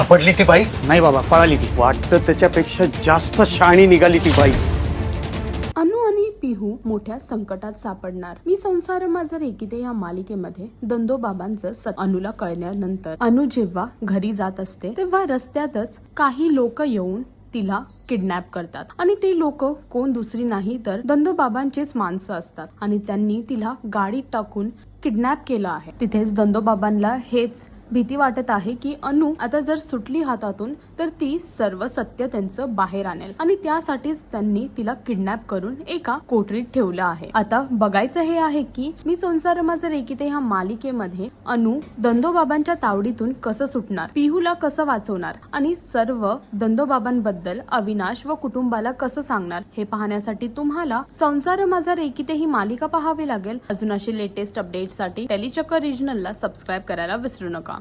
सापडली ती बाई? नाही बाबा, पळाली ती. वाटतं त्याच्यापेक्षा जास्त शहाणी निघाली ती बाई. अनु आणि पिहू मोठ्या संकटात सापडणार. मी संसार माझा रेकीते या मालिकेमध्ये दंदोबाबांचं अनुला कळल्यानंतर अनु जेव्हा घरी जात असते तेव्हा रस्त्यातच काही लोक येऊन तिला किडनॅप करतात आणि ते लोक कोण दुसरी नाही तर दंदोबाबांचेच माणसं असतात आणि त्यांनी तिला गाडीत टाकून किडनॅप केलं आहे. तिथेच दंदोबाबांना हेच भीती वाटत आहे की अनु आता जर सुटली हातातून तर ती सर्व सत्य त्यांचं बाहेर आणेल आणि त्यासाठीच त्यांनी तिला किडनॅप करून एका कोठडीत ठेवलं आहे. आता बघायचं हे आहे की मी संसार माझा रेकीते ह्या मालिकेमध्ये अनु दंदोबाबांच्या तावडीतून कसं सुटणार, पिहूला कसं वाचवणार आणि सर्व दंदोबाबांबद्दल अविनाश व कुटुंबाला कसं सांगणार हे पाहण्यासाठी तुम्हाला संसार माझा रेकीते ही मालिका पाहावी लागेल. अजून असे लेटेस्ट अपडेटसाठी टेलीचक्कर रिजनलला सबस्क्राईब करायला विसरू नका.